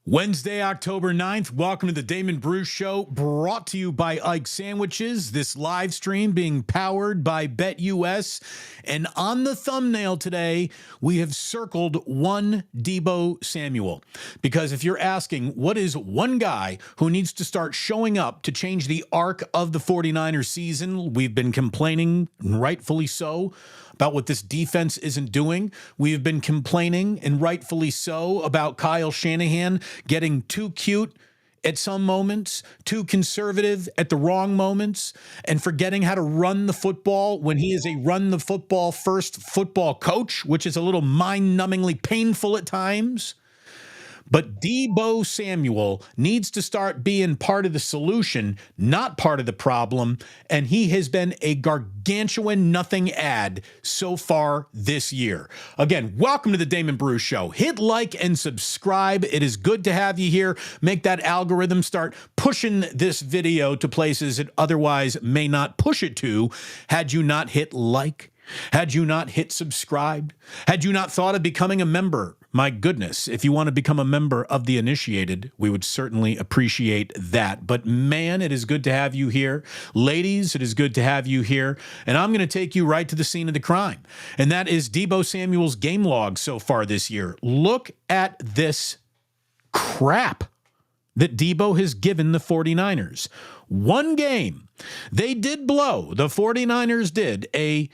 Wednesday, October 9th. Welcome to the Damon Bruce Show, brought to you by Ike Sandwiches. This live stream being powered by BetUS. And on the thumbnail today, we have circled one Deebo Samuel. Because if you're asking, what is one guy who needs to start showing up to change the arc of the 49ers season? We've been complaining, and rightfully so, about what this defense isn't doing. We've been complaining, and rightfully so, about Kyle Shanahan getting too cute at some moments, too conservative at the wrong moments, and forgetting how to run the football when he is a run the football first football coach, which is a little mind-numbingly painful at times. But Deebo Samuel needs to start being part of the solution, not part of the problem, and he has been a gargantuan nothing ad so far this year. Again, welcome to the Damon Bruce Show. Hit like and subscribe. It is good to have you here. Make that algorithm start pushing this video to places it otherwise may not push it to had you not hit like. Had you not hit subscribe? Had you not thought of becoming a member? My goodness, if you want to become a member of the initiated, we would certainly appreciate that. But man, it is good to have you here. Ladies, it is good to have you here. And I'm going to take you right to the scene of the crime. And that is Deebo Samuel's game log so far this year. Look at this crap that Deebo has given the 49ers. One game. They did blow. The 49ers did a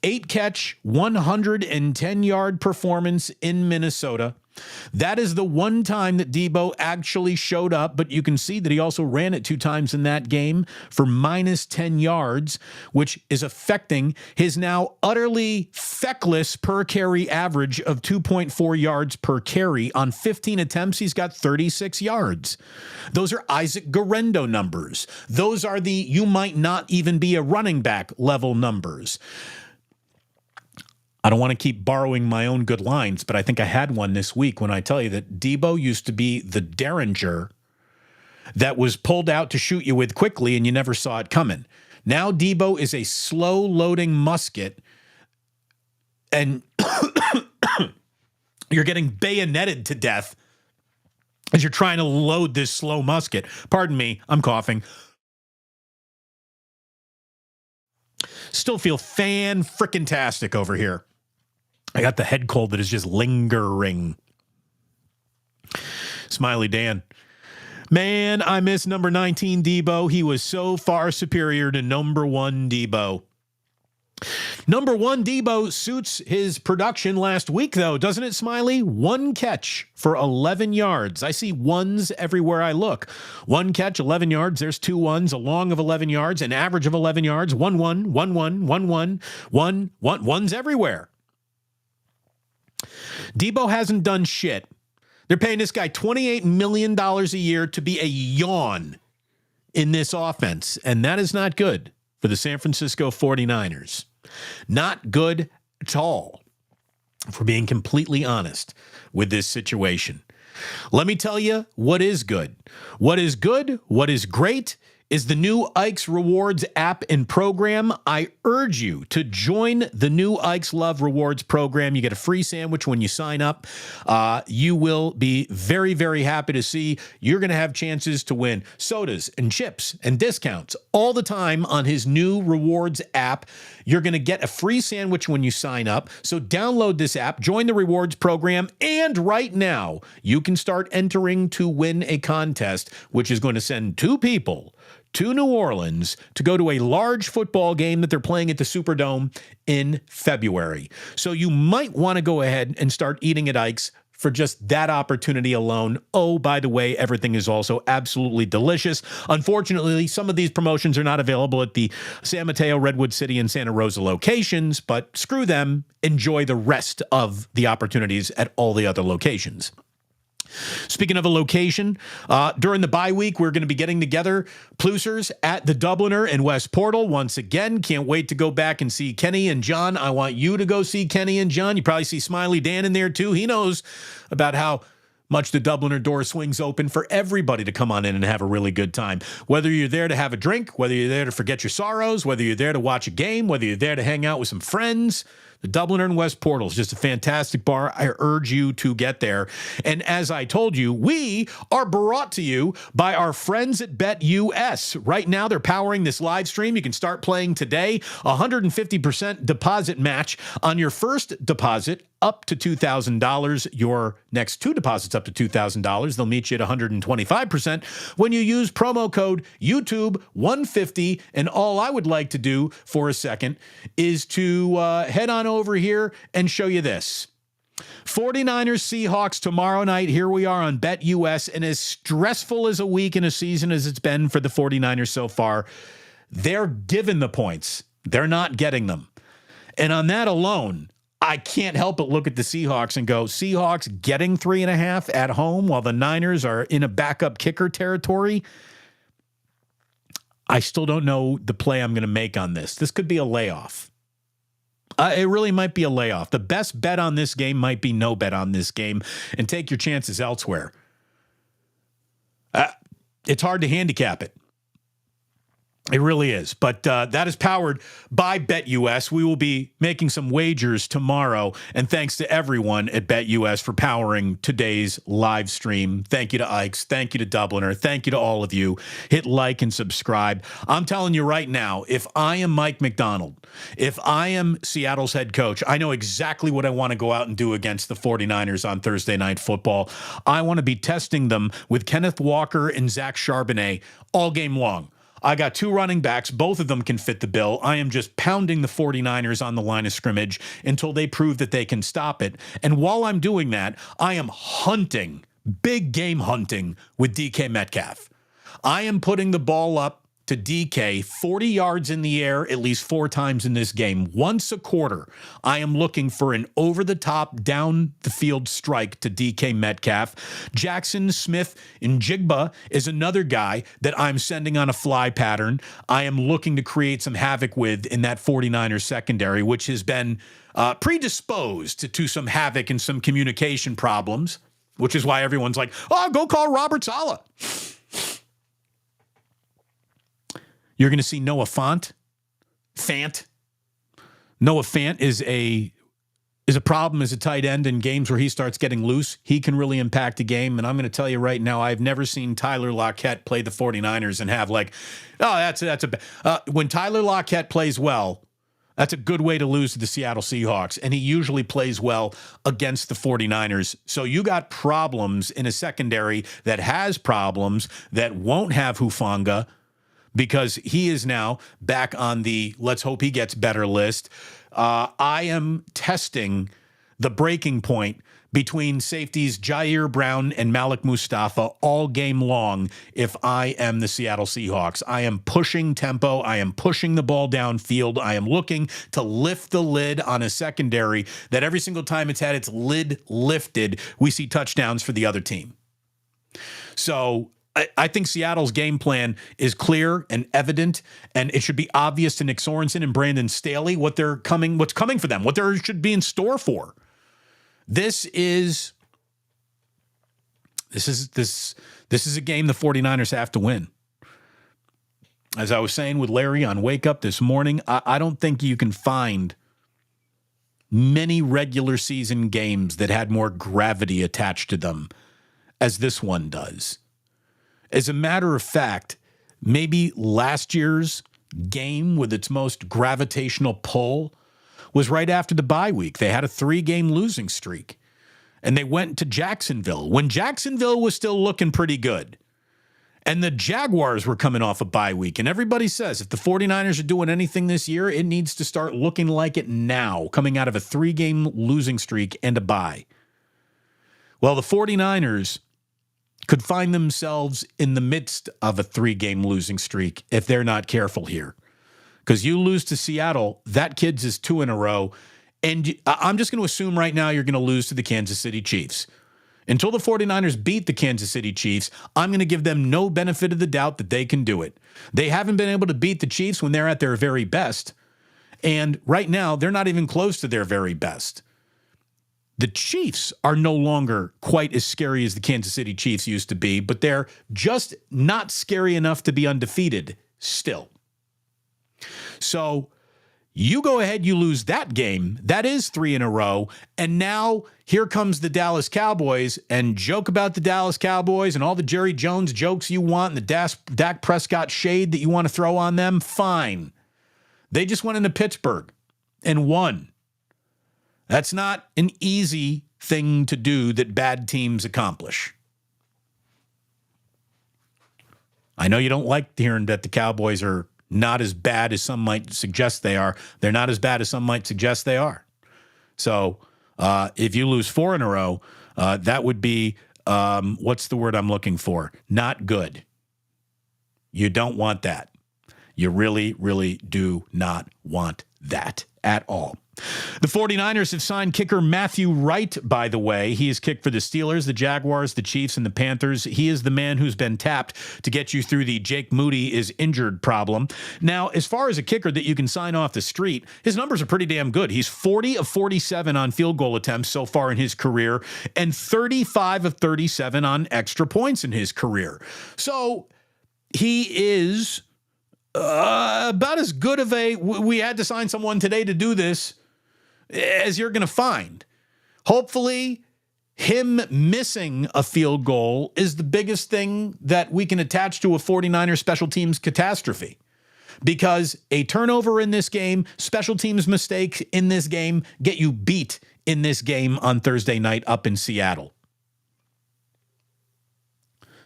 8-catch, 110-yard performance in Minnesota. That is the one time that Deebo actually showed up, but you can see that he also ran it 2 times in that game for minus 10 yards, which is affecting his now utterly feckless per carry average of 2.4 yards per carry. On 15 attempts, he's got 36 yards. Those are Isaac Guerendo numbers. Those are the you might not even be a running back level numbers. I don't want to keep borrowing my own good lines, but I think I had one this week when I tell you that Deebo used to be the Derringer that was pulled out to shoot you with quickly and you never saw it coming. Now Deebo is a slow-loading musket, and you're getting bayoneted to death as you're trying to load this slow musket. Pardon me, I'm coughing. Still feel fan-frickin-tastic over here. I got the head cold that is just lingering. Smiley Dan. Man, I miss number 19 Deebo. He was so far superior to number 1 Deebo. Number 1 Deebo suits his production last week, though, doesn't it, Smiley? 1 catch for 11 yards. I see ones everywhere I look. 1 catch, 11 yards. There's 2 ones, a long of 11 yards, an average of 11 yards, 1 1, 1 1, 1 1, 1 1, ones everywhere. Deebo hasn't done shit. They're paying this guy $28 million a year to be a yawn in this offense, and that is not good for the San Francisco 49ers. Not good at all, if we're being completely honest with this situation. Let me tell you what is good. What is good, what is great, is the new Ike's Rewards app and program. I urge you to join the new Ike's Love Rewards program. You get a free sandwich when you sign up. You will be very, very happy to see you're going to have chances to win sodas and chips and discounts all the time on his new Rewards app. You're going to get a free sandwich when you sign up. So download this app, join the rewards program, and right now you can start entering to win a contest, which is going to send 2 people to New Orleans to go to a large football game that they're playing at the Superdome in February. So you might want to go ahead and start eating at Ike's for just that opportunity alone. Oh, by the way, everything is also absolutely delicious. Unfortunately, some of these promotions are not available at the San Mateo, Redwood City, and Santa Rosa locations, but screw them. Enjoy the rest of the opportunities at all the other locations. Speaking of a location, during the bye week, we're going to be getting together, Plusers at the Dubliner in West Portal once again. Can't wait to go back and see Kenny and John. I want you to go see Kenny and John. You probably see Smiley Dan in there too. He knows about how much the Dubliner door swings open for everybody to come on in and have a really good time. Whether you're there to have a drink, whether you're there to forget your sorrows, whether you're there to watch a game, whether you're there to hang out with some friends, The Dubliner and West Portal is just a fantastic bar. I urge you to get there. And as I told you, we are brought to you by our friends at BetUS. Right now, they're powering this live stream. You can start playing today. 150% deposit match on your first deposit up to $2,000. Your next two deposits up to $2,000. They'll meet you at 125% when you use promo code YouTube150. And all I would like to do for a second is to head on over here and show you this. 49ers Seahawks tomorrow night. Here we are on BetUS. And as stressful as a week and a season as it's been for the 49ers so far, they're given the points. They're not getting them. And on that alone, I can't help but look at the Seahawks and go, Seahawks getting 3.5 at home while the Niners are in a backup kicker territory. I still don't know the play I'm going to make on this. This could be a layoff. It really might be a layoff. The best bet on this game might be no bet on this game and take your chances elsewhere. It's hard to handicap it. It really is. But that is powered by BetUS. We will be making some wagers tomorrow. And thanks to everyone at BetUS for powering today's live stream. Thank you to Ikes. Thank you to Dubliner. Thank you to all of you. Hit like and subscribe. I'm telling you right now, if I am Mike McDonald, if I am Seattle's head coach, I know exactly what I want to go out and do against the 49ers on Thursday Night Football. I want to be testing them with Kenneth Walker and Zach Charbonnet all game long. I got two running backs. Both of them can fit the bill. I am just pounding the 49ers on the line of scrimmage until they prove that they can stop it. And while I'm doing that, I am hunting, big game hunting with DK Metcalf. I am putting the ball up to DK 40 yards in the air at least 4 times in this game. Once a quarter, I am looking for an over-the-top, down-the-field strike to DK Metcalf. Jackson Smith and Jigba is another guy that I'm sending on a fly pattern. I am looking to create some havoc with in that 49ers secondary, which has been predisposed to some havoc and some communication problems, which is why everyone's like, oh, go call Robert Saleh. You're going to see Noah Fant. Noah Fant is a problem as a tight end in games where he starts getting loose. He can really impact a game. And I'm going to tell you right now, I've never seen Tyler Lockett play the 49ers and have like, when Tyler Lockett plays well, that's a good way to lose to the Seattle Seahawks. And he usually plays well against the 49ers. So you got problems in a secondary that has problems that won't have Hufanga, because he is now back on the let's hope he gets better list. I am testing the breaking point between safeties Jair Brown and Malik Mustafa all game long if I am the Seattle Seahawks. I am pushing tempo. I am pushing the ball downfield. I am looking to lift the lid on a secondary that every single time it's had its lid lifted, we see touchdowns for the other team. So I think Seattle's game plan is clear and evident, and it should be obvious to Nick Sorensen and Brandon Staley what's coming for them, what there should be in store for. This is a game the 49ers have to win. As I was saying with Larry on Wake Up this morning, I don't think you can find many regular season games that had more gravity attached to them as this one does. As a matter of fact, maybe last year's game with its most gravitational pull was right after the bye week. They had a 3-game losing streak, and they went to Jacksonville when Jacksonville was still looking pretty good. And the Jaguars were coming off a bye week, and everybody says if the 49ers are doing anything this year, it needs to start looking like it now, coming out of a 3-game losing streak and a bye. Well, the 49ers could find themselves in the midst of a 3-game losing streak if they're not careful here. Because you lose to Seattle, that kid's is 2 in a row. And I'm just going to assume right now you're going to lose to the Kansas City Chiefs. Until the 49ers beat the Kansas City Chiefs, I'm going to give them no benefit of the doubt that they can do it. They haven't been able to beat the Chiefs when they're at their very best. And right now, they're not even close to their very best. The Chiefs are no longer quite as scary as the Kansas City Chiefs used to be, but they're just not scary enough to be undefeated still. So You go ahead, you lose that game. That is 3 in a row. And now here comes the Dallas Cowboys, and joke about the Dallas Cowboys and all the Jerry Jones jokes you want and the Dak Prescott shade that you want to throw on them. Fine. They just went into Pittsburgh and won. That's not an easy thing to do that bad teams accomplish. I know you don't like hearing that the Cowboys are not as bad as some might suggest they are. They're not as bad as some might suggest they are. So if you lose 4 in a row, that would be, what's the word I'm looking for? Not good. You don't want that. You really, really do not want that at all. The 49ers have signed kicker Matthew Wright, by the way. He has kicked for the Steelers, the Jaguars, the Chiefs, and the Panthers. He is the man who's been tapped to get you through the Jake Moody is injured problem. Now, as far as a kicker that you can sign off the street, his numbers are pretty damn good. He's 40 of 47 on field goal attempts so far in his career and 35 of 37 on extra points in his career. So he is about as good of a, we had to sign someone today to do this, as you're going to find. Hopefully, him missing a field goal is the biggest thing that we can attach to a 49er special teams catastrophe. Because a turnover in this game, special teams mistakes in this game, get you beat in this game on Thursday night up in Seattle.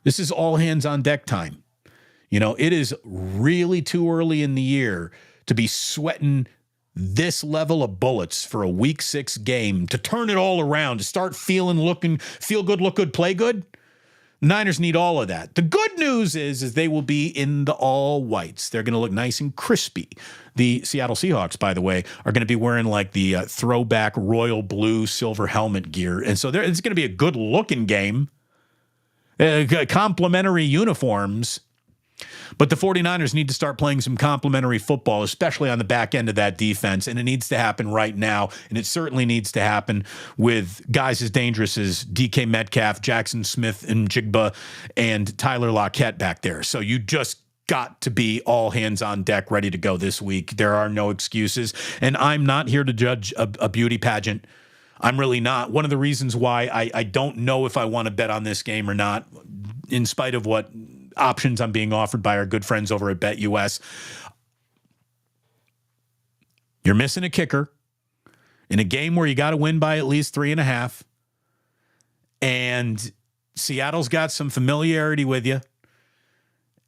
This is all hands on deck time. You know, it is really too early in the year to be sweating this level of bullets for a week 6 game, to turn it all around, to start feel good, look good, play good. Niners need all of that. The good news is they will be in the all whites. They're going to look nice and crispy. The Seattle Seahawks, by the way, are going to be wearing like the throwback royal blue silver helmet gear. And so it's going to be a good looking game. Complementary uniforms. But the 49ers need to start playing some complementary football, especially on the back end of that defense. And it needs to happen right now. And it certainly needs to happen with guys as dangerous as DK Metcalf, Jackson Smith, and Jigba, and Tyler Lockett back there. So you just got to be all hands on deck, ready to go this week. There are no excuses. And I'm not here to judge a beauty pageant. I'm really not. One of the reasons why I don't know if I want to bet on this game or not, in spite of what options I'm being offered by our good friends over at BetUS. You're missing a kicker in a game where you got to win by at least 3.5. And Seattle's got some familiarity with you.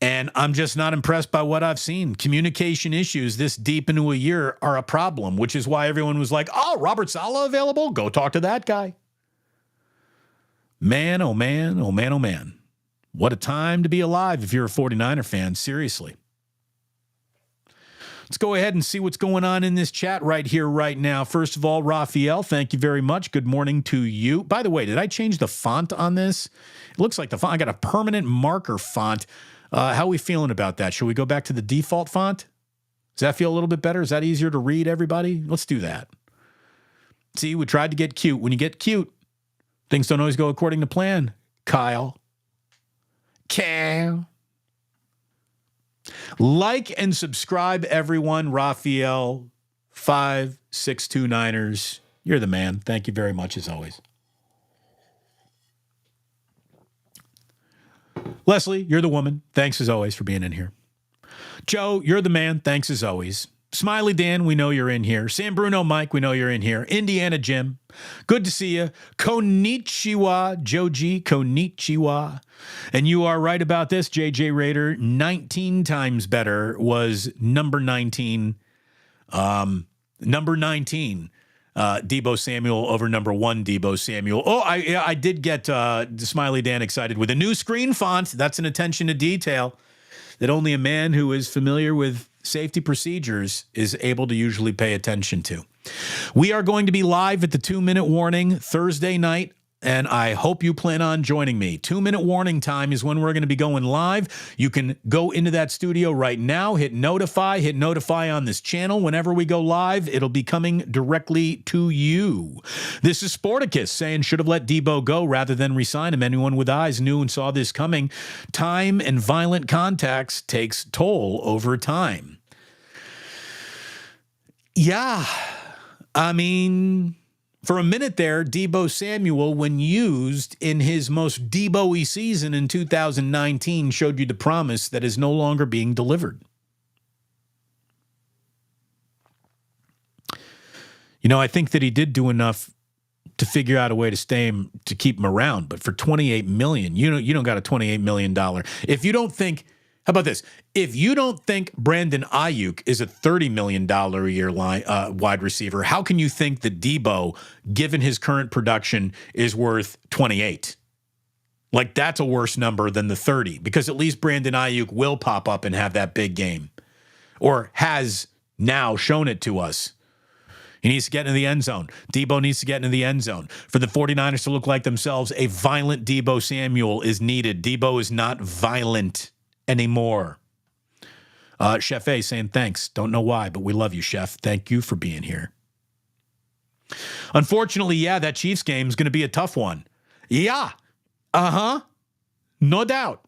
And I'm just not impressed by what I've seen. Communication issues this deep into a year are a problem, which is why everyone was like, oh, Robert Saleh available? Go talk to that guy. Man, oh man, oh man, oh man. What a time to be alive if you're a 49er fan, seriously. Let's go ahead and see what's going on in this chat right here, right now. First of all, Raphael, thank you very much. Good morning to you. By the way, did I change the font on this? It looks like the font, I got a permanent marker font. How are we feeling about that? Should we go back to the default font? Does that feel a little bit better? Is that easier to read, everybody? Let's do that. See, we tried to get cute. When you get cute, things don't always go according to plan, Kyle. Like and subscribe, everyone. Raphael 5629ers. You're the man. Thank you very much, as always. Leslie, you're the woman. Thanks as always for being in here. Joe, you're the man. Thanks as always. Smiley Dan, we know you're in here. San Bruno Mike, we know you're in here. Indiana Jim, good to see you. Konnichiwa, Joji, konnichiwa. And you are right about this, JJ Raider. 19 times better was number 19. Number 19, Deebo Samuel over number 1, Deebo Samuel. Oh, I did get Smiley Dan excited with a new screen font. That's an attention to detail that only a man who is familiar with safety procedures is able to usually pay attention to. We are going to be live at the 2-minute warning Thursday night, and I hope you plan on joining me. 2-minute warning time is when we're going to be going live. You can go into that studio right now, hit notify on this channel. Whenever we go live, it'll be coming directly to you. This is Sporticus saying should have let Deebo go rather than resign him. Anyone with eyes knew and saw this coming. Time and violent contacts takes toll over time. Yeah. I mean, for a minute there, Deebo Samuel, when used in his most Deebo-y season in 2019, showed you the promise that is no longer being delivered. You know, I think that he did do enough to figure out a way to to keep him around. But for $28 million, you don't got a $28 million. If you don't think, how about this? If you don't think Brandon Ayuk is a $30 million a year wide receiver, how can you think that Deebo, given his current production, is worth 28? Like, that's a worse number than the 30, because at least Brandon Ayuk will pop up and have that big game, or has now shown it to us. He needs to get into the end zone. Deebo needs to get into the end zone. For the 49ers to look like themselves, a violent Deebo Samuel is needed. Deebo is not violent anymore. Chef A saying thanks. Don't know why, but we love you, Chef. Thank you for being here. Unfortunately, yeah, that Chiefs game is going to be a tough one. Yeah. Uh-huh. No doubt.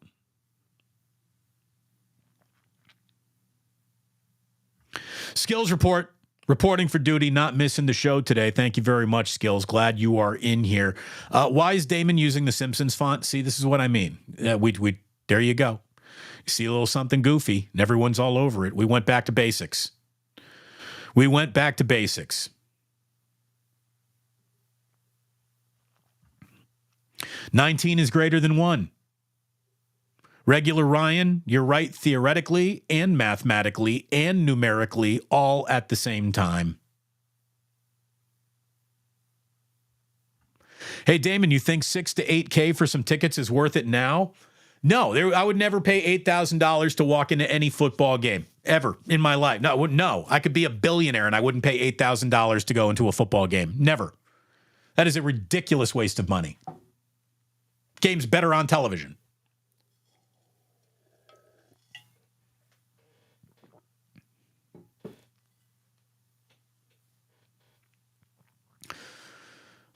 Skills report. Reporting for duty, not missing the show today. Thank you very much, Skills. Glad you are in here. Why is Damon using the Simpsons font? See, this is what I mean. There you go. You see a little something goofy, and everyone's all over it. We went back to basics. 19 is greater than 1. Regular Ryan, you're right theoretically and mathematically and numerically all at the same time. Hey, Damon, you think $6,000 to $8,000 for some tickets is worth it now? No, I would never pay $8,000 to walk into any football game ever in my life. No, I could be a billionaire and I wouldn't pay $8,000 to go into a football game. Never. That is a ridiculous waste of money. Game's better on television.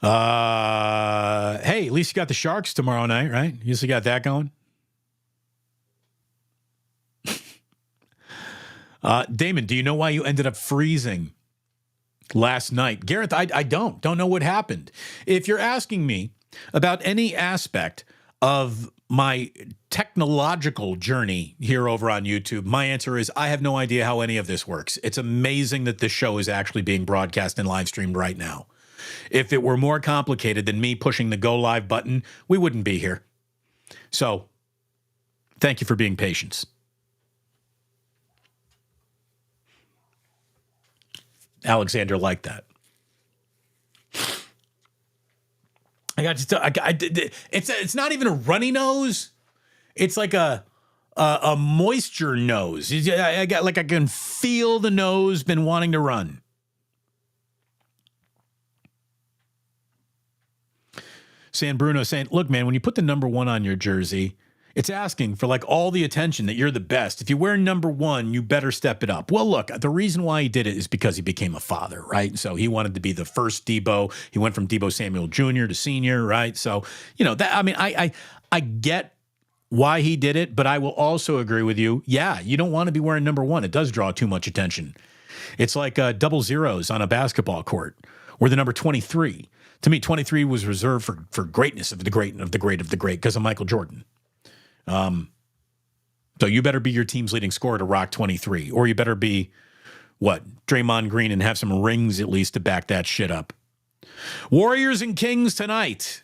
Hey, at least you got the Sharks tomorrow night, right? You still got that going? Damon, do you know why you ended up freezing last night? Gareth, I don't know what happened. If you're asking me about any aspect of my technological journey here over on YouTube, my answer is I have no idea how any of this works. It's amazing that this show is actually being broadcast and live streamed right now. If it were more complicated than me pushing the go live button, we wouldn't be here. So, thank you for being patient. Alexander liked that. I got to tell, it's not even a runny nose. It's like a moisture nose. I can feel the nose been wanting to run. San Bruno saying, look, man, when you put the number 1 on your jersey, it's asking for like all the attention that you're the best. If you wear number 1, you better step it up. Well, look, the reason why he did it is because he became a father, right? So he wanted to be the first Deebo. He went from Deebo Samuel Jr. to senior, right? So, that, I mean, I get why he did it, but I will also agree with you. Yeah, you don't want to be wearing number 1. It does draw too much attention. It's like double zeros on a basketball court or the number 23. To me, 23 was reserved for greatness of the great because of Michael Jordan. So you better be your team's leading scorer to rock 23, or you better be Draymond Green and have some rings at least to back that shit up. Warriors and Kings tonight.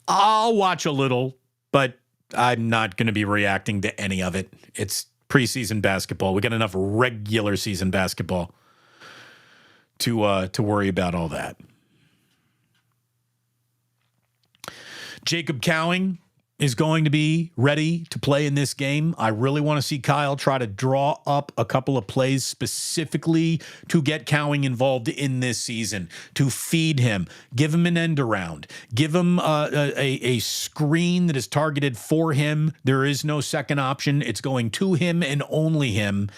I'll watch a little, but I'm not going to be reacting to any of it. It's preseason basketball. We got enough regular season basketball to worry about all that. Jacob Cowing is going to be ready to play in this game. I really want to see Kyle try to draw up a couple of plays specifically to get Cowing involved in this season, to feed him, give him an end around, give him a screen that is targeted for him. There is no second option. It's going to him and only him,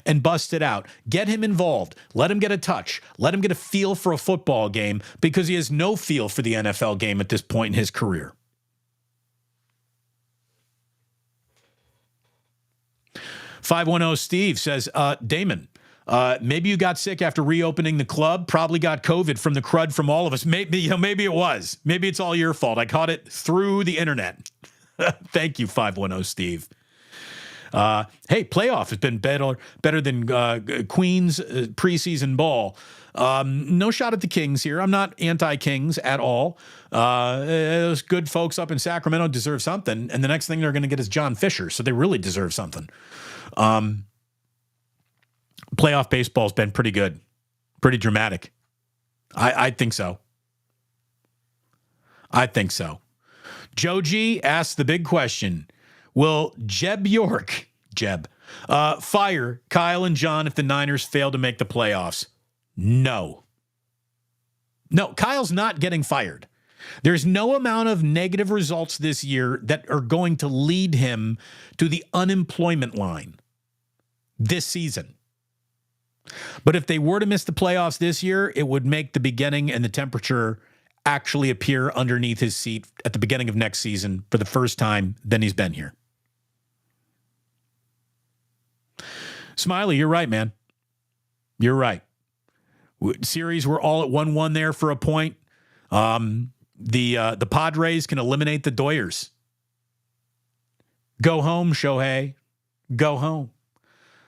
and bust it out. Get him involved. Let him get a touch. Let him get a feel for a football game, because he has no feel for the NFL game at this point in his career. 510 Steve says, Damon, maybe you got sick after reopening the club, probably got COVID from the crud from all of us. Maybe it was. Maybe it's all your fault. I caught it through the internet. Thank you, 510 Steve. Hey, playoff has been better than Queens preseason ball. No shot at the Kings here. I'm not anti-Kings at all. Those good folks up in Sacramento deserve something, and the next thing they're going to get is John Fisher, so they really deserve something. Playoff baseball's been pretty good, pretty dramatic. I think so. I think so. Joji asked the big question. Will Jeb York, fire Kyle and John if the Niners fail to make the playoffs? No. No, Kyle's not getting fired. There's no amount of negative results this year that are going to lead him to the unemployment line this season. But if they were to miss the playoffs this year, it would make the beginning and the temperature actually appear underneath his seat at the beginning of next season for the first time than he's been here. Smiley, you're right, man. You're right. Series were all at 1-1 there for a point. The Padres can eliminate the Doyers. Go home, Shohei. Go home.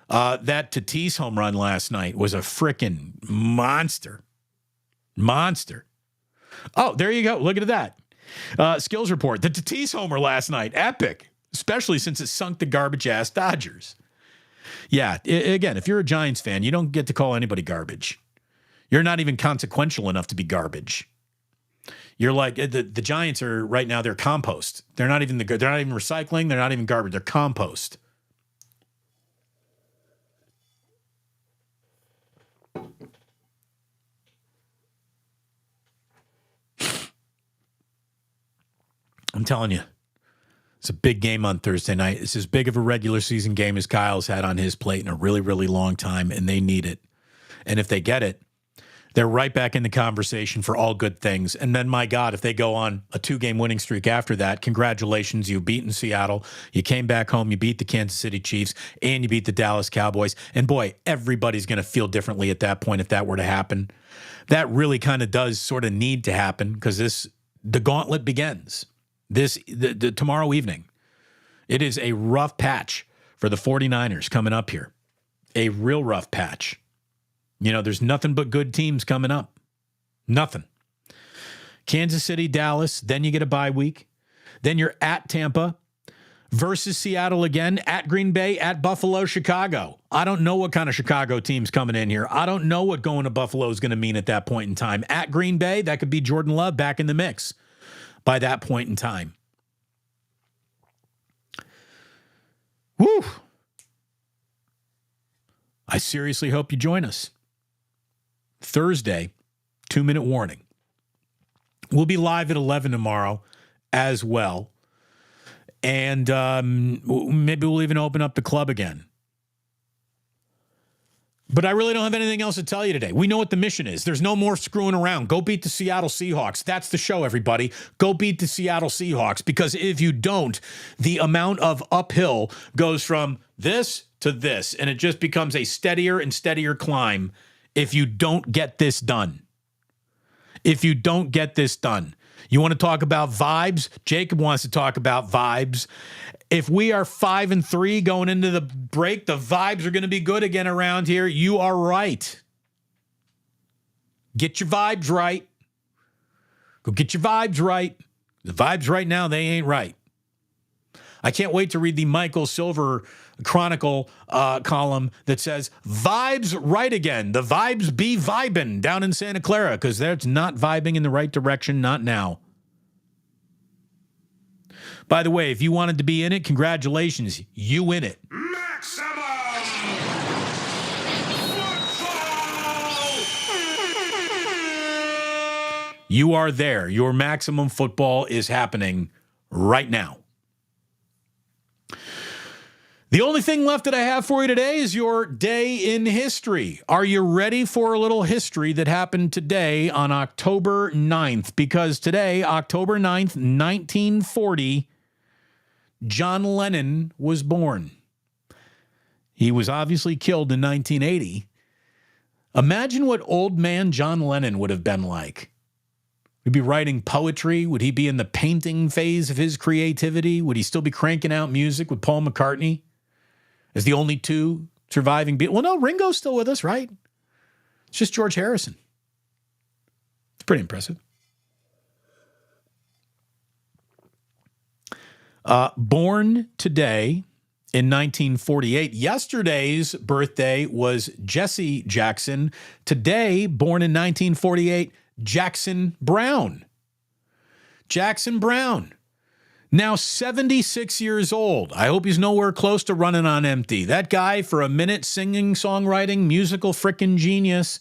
That Tatis home run last night was a frickin' monster. Monster. Oh, there you go. Look at that. Skills report. The Tatis homer last night. Epic. Especially since it sunk the garbage-ass Dodgers. Yeah, again, if you're a Giants fan, you don't get to call anybody garbage. You're not even consequential enough to be garbage. You're like the Giants are right now. They're compost. They're not even recycling. They're not even garbage. They're compost. I'm telling you, it's a big game on Thursday night. It's as big of a regular season game as Kyle's had on his plate in a really, really long time, and they need it. And if they get it, they're right back in the conversation for all good things. And then, my God, if they go on a 2-game winning streak after that, congratulations. You've beaten Seattle. You came back home. You beat the Kansas City Chiefs, and you beat the Dallas Cowboys. And, boy, everybody's going to feel differently at that point if that were to happen. That really kind of does sort of need to happen because the gauntlet begins. Tomorrow evening. It is a rough patch for the 49ers coming up here. A real rough patch. There's nothing but good teams coming up. Nothing. Kansas City, Dallas, then you get a bye week. Then you're at Tampa versus Seattle again, at Green Bay, at Buffalo, Chicago. I don't know what kind of Chicago team's coming in here. I don't know what going to Buffalo is going to mean at that point in time. At Green Bay, that could be Jordan Love back in the mix by that point in time. Woo! I seriously hope you join us. Thursday, 2-minute warning. We'll be live at 11 tomorrow as well. And maybe we'll even open up the club again. But I really don't have anything else to tell you today. We know what the mission is. There's no more screwing around. Go beat the Seattle Seahawks. That's the show, everybody. Go beat the Seattle Seahawks, because if you don't, the amount of uphill goes from this to this, and it just becomes a steadier and steadier climb if you don't get this done. If you don't get this done. You want to talk about vibes? Jacob wants to talk about vibes. If we are 5-3 going into the break, the vibes are going to be good again around here. You are right. Get your vibes right. Go get your vibes right. The vibes right now, they ain't right. I can't wait to read the Michael Silver Chronicle column that says, vibes right again. The vibes be vibing down in Santa Clara, because that's not vibing in the right direction, not now. By the way, if you wanted to be in it, congratulations. You in it. Maximum football! You are there. Your maximum football is happening right now. The only thing left that I have for you today is your day in history. Are you ready for a little history that happened today on October 9th? Because today, October 9th, 1940, John Lennon was born. He was obviously killed in 1980. Imagine what old man John Lennon would have been like. Would he be writing poetry? Would he be in the painting phase of his creativity? Would he still be cranking out music with Paul McCartney as the only two surviving Beatles? Well, no, Ringo's still with us, right? It's just George Harrison. It's pretty impressive. Born today in 1948. Yesterday's birthday was Jesse Jackson. Today, born in 1948, Jackson Brown. Jackson Brown, now 76 years old. I hope he's nowhere close to running on empty. That guy, for a minute, singing, songwriting, musical frickin' genius.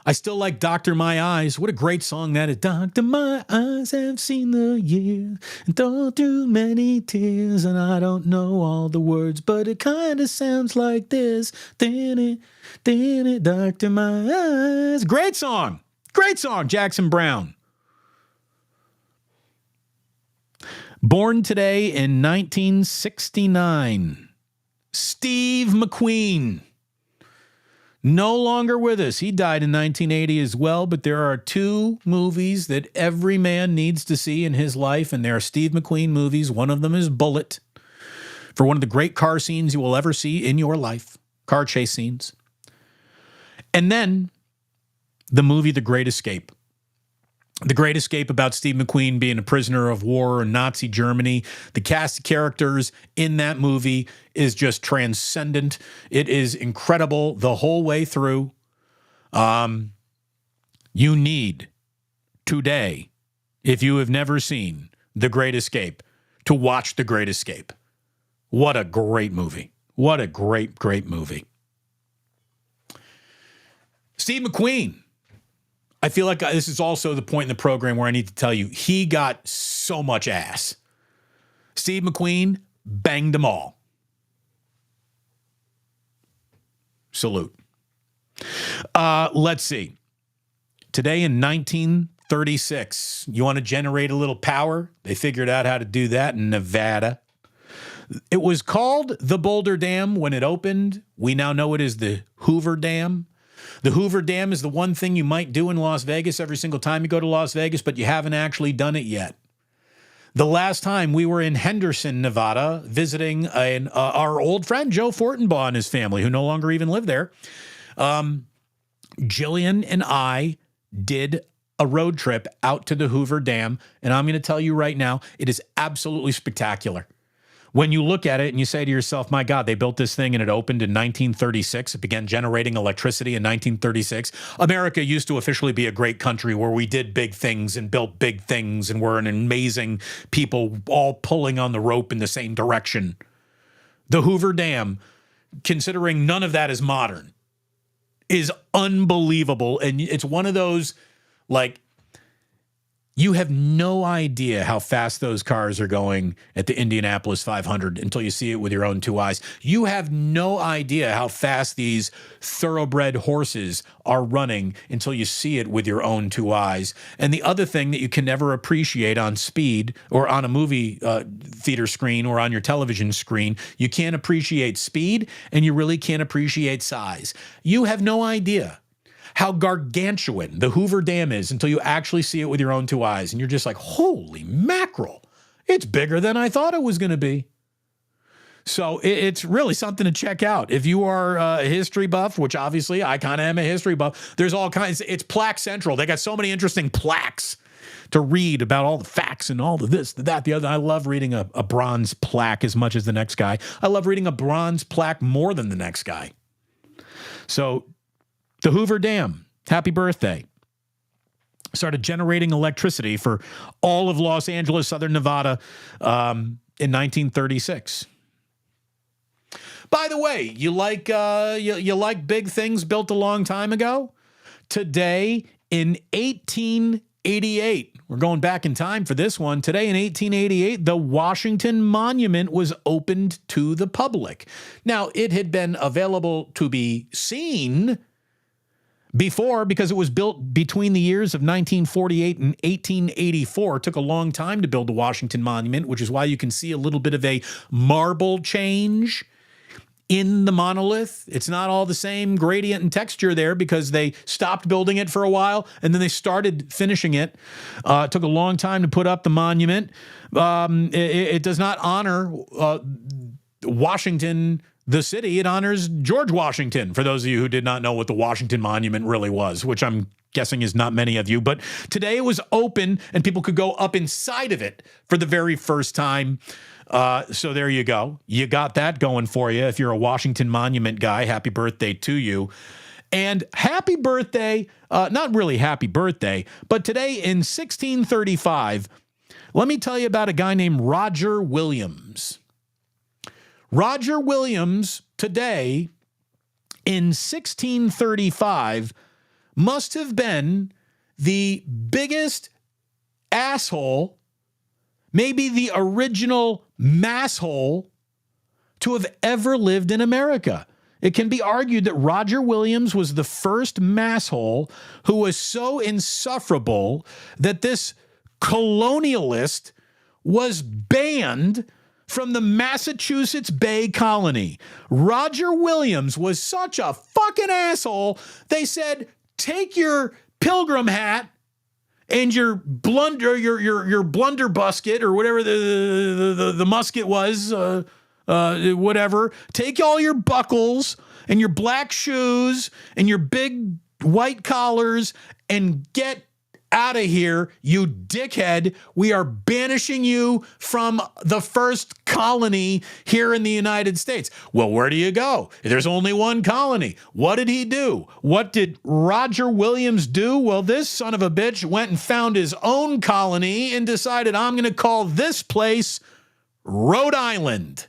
I still like Dr. My Eyes. What a great song that is. Dr. My eyes have seen the years and thrown through many tears, and I don't know all the words, but it kind of sounds like this. Dr. My Eyes. Great song. Great song, Jackson Brown. Born today in 1969, Steve McQueen. No longer with us. He died in 1980 as well, but there are two movies that every man needs to see in his life, and they are Steve McQueen movies. One of them is Bullet, for one of the great car scenes you will ever see in your life, car chase scenes. And then the movie The Great Escape. The Great Escape, about Steve McQueen being a prisoner of war in Nazi Germany. The cast of characters in that movie is just transcendent. It is incredible the whole way through. You need today, if you have never seen The Great Escape, to watch The Great Escape. What a great movie. What a great, great movie. Steve McQueen. I feel like this is also the point in the program where I need to tell you, he got so much ass. Steve McQueen banged them all. Salute. Let's see. Today in 1936, you want to generate a little power? They figured out how to do that in Nevada. It was called the Boulder Dam when it opened. We now know it is the Hoover Dam. The Hoover Dam is the one thing you might do in Las Vegas every single time you go to Las Vegas, but you haven't actually done it yet. The last time we were in Henderson, Nevada, visiting our old friend Joe Fortenbaugh and his family, who no longer even live there, Jillian and I did a road trip out to the Hoover Dam, and I'm going to tell you right now, it is absolutely spectacular. When you look at it and you say to yourself, my God, they built this thing and it opened in 1936. It began generating electricity in 1936. America used to officially be a great country where we did big things and built big things and were an amazing people all pulling on the rope in the same direction. The Hoover Dam, considering none of that is modern, is unbelievable. And it's one of those, like, you have no idea how fast those cars are going at the Indianapolis 500 until you see it with your own two eyes. You have no idea how fast these thoroughbred horses are running until you see it with your own two eyes. And the other thing that you can never appreciate on speed or on a movie theater screen or on your television screen, you can't appreciate speed and you really can't appreciate size. You have no idea how gargantuan the Hoover Dam is until you actually see it with your own two eyes. And you're just like, holy mackerel, it's bigger than I thought it was going to be. So it's really something to check out. If you are a history buff, which obviously I kind of am a history buff, there's all kinds. It's Plaque Central. They got so many interesting plaques to read about all the facts and all the this, the that, the other. I love reading a bronze plaque as much as the next guy. I love reading a bronze plaque more than the next guy. So the Hoover Dam, happy birthday. Started generating electricity for all of Los Angeles, Southern Nevada in 1936. By the way, you like big things built a long time ago? Today in 1888, we're going back in time for this one. Today in 1888, the Washington Monument was opened to the public. Now, it had been available to be seen before, because it was built between the years of 1948 and 1884. It took a long time to build the Washington Monument, which is why you can see a little bit of a marble change in the monolith. It's not all the same gradient and texture there because they stopped building it for a while and then they started finishing it. It took a long time to put up the monument. It does not honor Washington, the city. It honors George Washington, for those of you who did not know what the Washington Monument really was, which I'm guessing is not many of you. But today it was open and people could go up inside of it for the very first time. So there you go. You got that going for you. If you're a Washington Monument guy, happy birthday to you. And happy birthday, not really happy birthday, but today in 1635, let me tell you about a guy named Roger Williams. Roger Williams today in 1635 must have been the biggest asshole, maybe the original masshole to have ever lived in America. It can be argued that Roger Williams was the first masshole who was so insufferable that this colonialist was banned from the Massachusetts Bay Colony. Roger Williams was such a fucking asshole, they said, take your pilgrim hat and your blunder busket or whatever the musket was, whatever. Take all your buckles and your black shoes and your big white collars and get out of here, you dickhead. We are banishing you from the first colony here in the United States. Well, where do you go? There's only one colony. What did he do? What did Roger Williams do? Well, this son of a bitch went and found his own colony and decided, I'm going to call this place Rhode Island.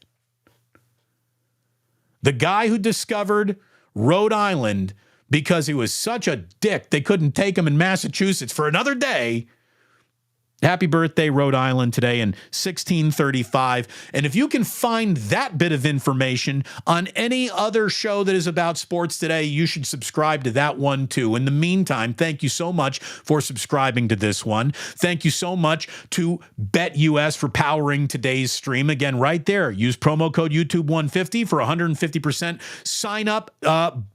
The guy who discovered Rhode Island, because he was such a dick, they couldn't take him in Massachusetts for another day. Happy birthday, Rhode Island, today in 1635. And if you can find that bit of information on any other show that is about sports today, you should subscribe to that one too. In the meantime, thank you so much for subscribing to this one. Thank you so much to BetUS for powering today's stream. Again, right there, use promo code YouTube150 for 150% sign up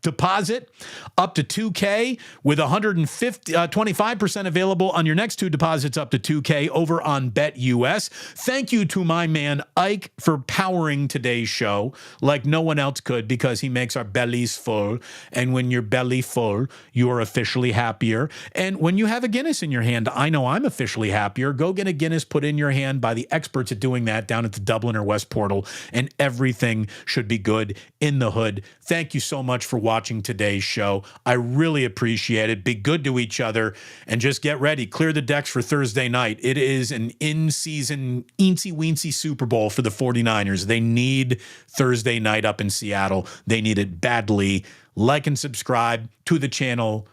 deposit up to $2K with 25% available on your next two deposits up to $2K over on BetUS. Thank you to my man Ike for powering today's show like no one else could, because he makes our bellies full. And when your belly full, you are officially happier. And when you have a Guinness in your hand, I know I'm officially happier. Go get a Guinness put in your hand by the experts at doing that down at the Dublin or West Portal, and everything should be good in the hood. Thank you so much for watching today's show. I really appreciate it. Be good to each other and just get ready. Clear the decks for Thursday night. It is an in-season, eensy-weensy Super Bowl for the 49ers. They need Thursday night up in Seattle. They need it badly. Like and subscribe to the channel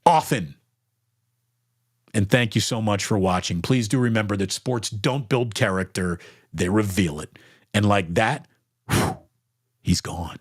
often. And thank you so much for watching. Please do remember that sports don't build character, they reveal it. And like that, he's gone.